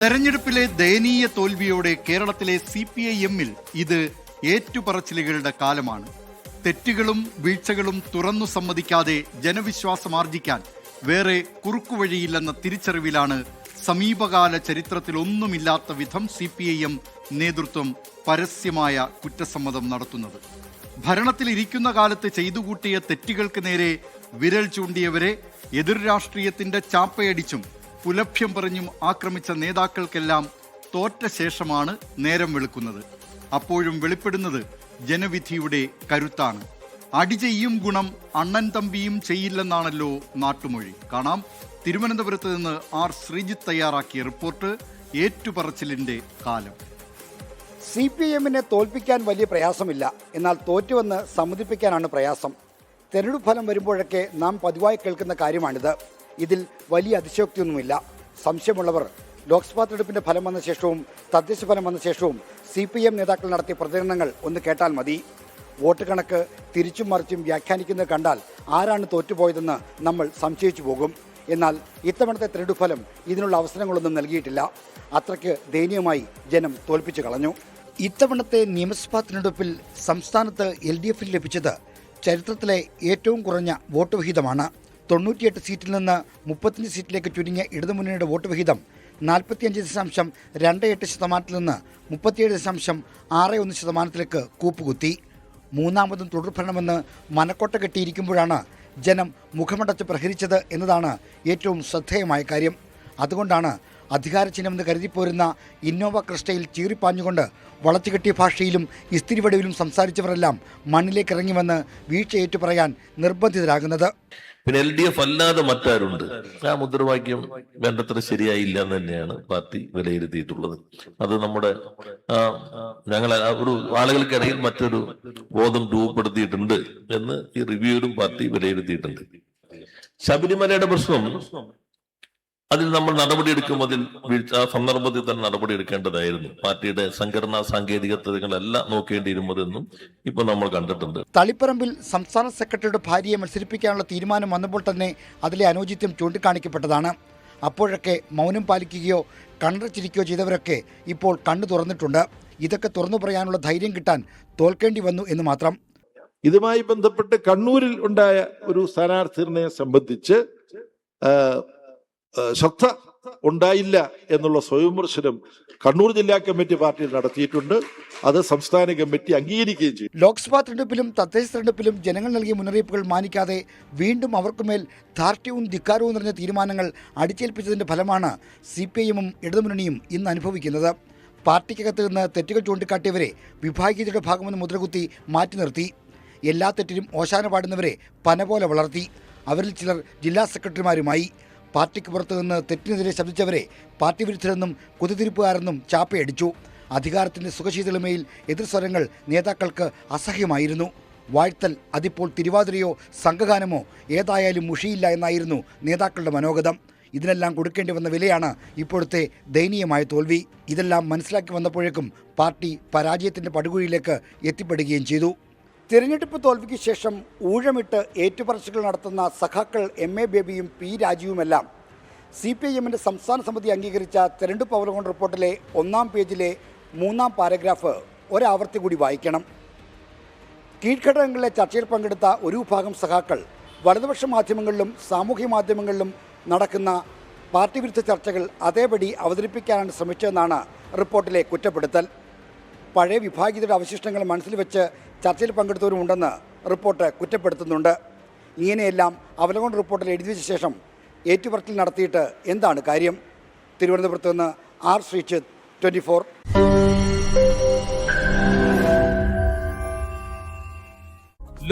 തെരഞ്ഞെടുപ്പിലെ ദയനീയ തോൽവിയോടെ കേരളത്തിലെ CPIM-ൽ ഇത് ഏറ്റുപറച്ചിലുകളുടെ കാലമാണ്. തെറ്റുകളും വീഴ്ചകളും തുറന്നു സമ്മതിക്കാതെ ജനവിശ്വാസമാർജിക്കാൻ വേറെ കുറുക്കുവഴിയില്ലെന്ന തിരിച്ചറിവിലാണ് സമീപകാല ചരിത്രത്തിലൊന്നുമില്ലാത്ത വിധം CPIM നേതൃത്വം പരസ്യമായ കുറ്റസമ്മതം നടത്തുന്നത്. ഭരണത്തിലിരിക്കുന്ന കാലത്ത് ചെയ്തുകൂട്ടിയ തെറ്റുകൾക്ക് നേരെ വിരൽ ചൂണ്ടിയവരെ എതിർ രാഷ്ട്രീയത്തിന്റെ ചാപ്പയടിച്ചും പുലഭ്യം പറഞ്ഞും ആക്രമിച്ച നേതാക്കൾക്കെല്ലാം തോറ്റ ശേഷമാണ് നേരം വെളുക്കുന്നത്. അപ്പോഴും വെളിപ്പെടുന്നത് ജനവിധിയുടെ കരുത്താണ്. അടി ചെയ്യും ഗുണം അണ്ണൻ തമ്പിയും ചെയ്യില്ലെന്നാണല്ലോ നാട്ടുമൊഴി. കാണാം തിരുവനന്തപുരത്ത് നിന്ന് R. ശ്രീജിത്ത് തയ്യാറാക്കിയ റിപ്പോർട്ട് ഏറ്റുപറച്ചിലിന്റെ കാലം. CPIM-നെ തോൽപ്പിക്കാൻ വലിയ പ്രയാസമില്ല, എന്നാൽ തോറ്റുവെന്ന് സമ്മതിപ്പിക്കാനാണ് പ്രയാസം. തെരഞ്ഞെടുപ്പ് ഫലം വരുമ്പോഴൊക്കെ നാം പതിവായി കേൾക്കുന്ന കാര്യമാണിത്. ഇതിൽ വലിയ അതിശയോക്തിയൊന്നുമില്ല. സംശയമുള്ളവർ ലോക്സഭാ തെരഞ്ഞെടുപ്പിന്റെ ഫലം വന്ന ശേഷവും തദ്ദേശ ഫലം വന്ന ശേഷവും CPIM നേതാക്കൾ നടത്തിയ പ്രതികരണങ്ങൾ ഒന്ന് കേട്ടാൽ മതി. വോട്ട് കണക്ക് തിരിച്ചും മറിച്ചും വ്യാഖ്യാനിക്കുന്നത് കണ്ടാൽ ആരാണ് തോറ്റുപോയതെന്ന് നമ്മൾ സംശയിച്ചു പോകും. എന്നാൽ ഇത്തവണത്തെ തെരഞ്ഞെടുപ്പ് ഫലം ഇതിനുള്ള അവസരങ്ങളൊന്നും നൽകിയിട്ടില്ല. അത്രയ്ക്ക് ദയനീയമായി ജനം തോൽപ്പിച്ചു കളഞ്ഞു. ഇത്തവണത്തെ നിയമസഭാ തെരഞ്ഞെടുപ്പിൽ സംസ്ഥാനത്ത് LDF-ന് ലഭിച്ചത് ചരിത്രത്തിലെ ഏറ്റവും കുറഞ്ഞ വോട്ട് വിഹിതമാണ്. 98 സീറ്റിൽ നിന്ന് 35 സീറ്റിലേക്ക് ചുരുങ്ങിയ ഇടതുമുന്നണിയുടെ വോട്ട് വിഹിതം 45.28% നിന്ന് 37.61% കൂപ്പുകുത്തി. മൂന്നാമതും തുടർഭരണമെന്ന് മനക്കോട്ട കെട്ടിയിരിക്കുമ്പോഴാണ് ജനം മുഖമടച്ച് പ്രഹരിച്ചത് എന്നതാണ് ഏറ്റവും ശ്രദ്ധേയമായ കാര്യം. അതുകൊണ്ടാണ് അധികാര ചിഹ്നമെന്ന് കരുതിപ്പോരുന്ന ഇന്നോവ ക്രിസ്റ്റയിൽ ചീറിപ്പാഞ്ഞുകൊണ്ട് വളച്ചുകെട്ടിയ ഭാഷയിലും ഇസ്തിരിവടിവിലും സംസാരിച്ചവരെല്ലാം മണ്ണിലേക്ക് ഇറങ്ങിവന്ന് വീഴ്ച ഏറ്റുപറയാൻ നിർബന്ധിതരാകുന്നത്. പിന്നെ LDF അല്ലാതെ മറ്റാരുണ്ട്? ആ മുദ്രാവാക്യം വേണ്ടത്ര ശരിയായില്ല എന്ന് തന്നെയാണ് പാർട്ടി വിലയിരുത്തിയിട്ടുള്ളത്. അത് നമ്മുടെ ഞങ്ങൾ ഒരു ആളുകൾക്കിടയിൽ മറ്റൊരു ബോധം രൂപപ്പെടുത്തിയിട്ടുണ്ട് എന്ന് ഈ റിവ്യൂയിലും പാർട്ടി വിലയിരുത്തിയിട്ടുണ്ട്. ശബരിമലയുടെ പ്രശ്നം, അതിൽ നമ്മൾ നടപടിയെടുക്കും, അതിൽ വീഴ്ച സന്ദർഭത്തിൽ തന്നെ നടപടിയെടുക്കേണ്ടതായിരുന്നു. പാർട്ടിയുടെ സംഘടനാ സാങ്കേതികത്വങ്ങളെല്ലാം നോക്കേണ്ടിയിരുന്നതെന്നും ഇപ്പൊ നമ്മൾ കണ്ടിട്ടുണ്ട്. തളിപ്പറമ്പിൽ സംസ്ഥാന സെക്രട്ടറിയുടെ ഭാര്യയെ മത്സരിപ്പിക്കാനുള്ള തീരുമാനം വന്നപ്പോൾ തന്നെ അതിലെ അനൗചിത്യം ചൂണ്ടിക്കാണിക്കപ്പെട്ടതാണ്. അപ്പോഴൊക്കെ മൗനം പാലിക്കുകയോ കണ്ണടച്ചിരിക്കുകയോ ചെയ്തവരൊക്കെ ഇപ്പോൾ കണ്ണു തുറന്നിട്ടുണ്ട്. ഇതൊക്കെ തുറന്നു പറയാനുള്ള ധൈര്യം കിട്ടാൻ തോൽക്കേണ്ടി വന്നു എന്ന് മാത്രം. ഇതുമായി ബന്ധപ്പെട്ട് കണ്ണൂരിൽ ഉണ്ടായ ഒരു സ്ഥാനാർത്ഥി നിർണയം സംബന്ധിച്ച് ശ്രദ്ധ ഉണ്ടായില്ല എന്നുള്ള സ്വയംവിമർശനം കണ്ണൂർ ജില്ലാ കമ്മിറ്റി പാർട്ടിയിൽ നടത്തിയിട്ടുണ്ട്. അത് സംസ്ഥാന കമ്മിറ്റി അംഗീകരിക്കുകയും ചെയ്തു. ലോക്സഭാ തെരഞ്ഞെടുപ്പിലും തദ്ദേശ തെരഞ്ഞെടുപ്പിലും ജനങ്ങൾ നൽകിയ മുന്നറിയിപ്പുകൾ മാനിക്കാതെ വീണ്ടും അവർക്കുമേൽ ധാർഷ്ട്യവും ധിക്കാരവും നിറഞ്ഞ തീരുമാനങ്ങൾ അടിച്ചേൽപ്പിച്ചതിന്റെ ഫലമാണ് CPIM-ഉം ഇടതുമുന്നണിയും ഇന്ന് അനുഭവിക്കുന്നത്. പാർട്ടിക്കകത്ത് നിന്ന് തെറ്റുകൾ ചൂണ്ടിക്കാട്ടിയവരെ വിഭാഗീയതയുടെ ഭാഗമെന്ന് മുദ്രകുത്തി മാറ്റി നിർത്തി. എല്ലാ തെറ്റിനും ഓശാന പാടുന്നവരെ പന പോലെ വളർത്തി. അവരിൽ ചിലർ ജില്ലാ സെക്രട്ടറിമാരുമായി. പാർട്ടിക്ക് പുറത്തു നിന്ന് തെറ്റിനെതിരെ ശബ്ദിച്ചവരെ പാർട്ടി വിരുദ്ധരെന്നും കുതിതിരിപ്പുകാരെന്നും ചാപ്പയടിച്ചു. അധികാരത്തിന്റെ സുഖശീതളമയിൽ എതിർസ്വരങ്ങൾ നേതാക്കൾക്ക് അസഹ്യമായിരുന്നു. വാഴ്ത്തൽ, അതിപ്പോൾ തിരുവാതിരയോ സംഘഗാനമോ ഏതായാലും മുഷിയില്ല എന്നായിരുന്നു നേതാക്കളുടെ മനോഗതം. ഇതിനെല്ലാം കൊടുക്കേണ്ടി വന്ന വിലയാണ് ഇപ്പോഴത്തെ ദയനീയമായ തോൽവി. ഇതെല്ലാം മനസ്സിലാക്കി വന്നപ്പോഴേക്കും പാർട്ടി പരാജയത്തിന്റെ പടുകുഴിയിലേക്ക് എത്തിപ്പെടുകയും ചെയ്തു. തിരഞ്ഞെടുപ്പ് തോൽവിക്ക് ശേഷം ഊഴമിട്ട് ഏറ്റുപറച്ചിലുകൾ നടത്തുന്ന സഖാക്കൾ MA ബേബിയും P. രാജീവുമെല്ലാം CPIM-ന്റെ സംസ്ഥാന സമിതി അംഗീകരിച്ച തെരഞ്ഞെടുപ്പ് അവലോകന റിപ്പോർട്ടിലെ 1-ാം പേജിലെ 3-ാം പാരഗ്രാഫ് ഒരാവർത്തി കൂടി വായിക്കണം. കീഴ്ഘടകങ്ങളിലെ ചർച്ചയിൽ പങ്കെടുത്ത ഒരു വിഭാഗം സഖാക്കൾ വലതുപക്ഷ മാധ്യമങ്ങളിലും സാമൂഹ്യ മാധ്യമങ്ങളിലും നടക്കുന്ന പാർട്ടി വിരുദ്ധ ചർച്ചകൾ അതേപടി അവതരിപ്പിക്കാനാണ് ശ്രമിച്ചതെന്നാണ് റിപ്പോർട്ടിലെ കുറ്റപ്പെടുത്തൽ. പഴയ വിഭാഗീയതയുടെ അവശിഷ്ടങ്ങൾ മനസ്സിൽ വെച്ച് ചർച്ചയിൽ പങ്കെടുത്തവരുമുണ്ടെന്ന് റിപ്പോർട്ട് കുറ്റപ്പെടുത്തുന്നുണ്ട്. ഇങ്ങനെയെല്ലാം അവലോകന റിപ്പോർട്ടിൽ എഴുതി വെച്ച ശേഷം ഏറ്റുപറച്ചിൽ നടത്തിയിട്ട് എന്താണ് കാര്യം? തിരുവനന്തപുരത്ത് നിന്ന് R. ശ്രീജിത്ത്, 24.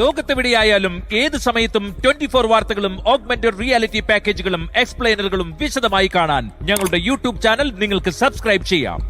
ലോകത്തെവിടെയായാലും ഏത് സമയത്തും 24 വാർത്തകളും ഓഗ്മെന്റഡ് റിയാലിറ്റി പാക്കേജുകളും എക്സ്പ്ലെയിനറുകളും വിശദമായി കാണാൻ ഞങ്ങളുടെ YouTube ചാനൽ നിങ്ങൾക്ക് സബ്സ്ക്രൈബ് ചെയ്യാം.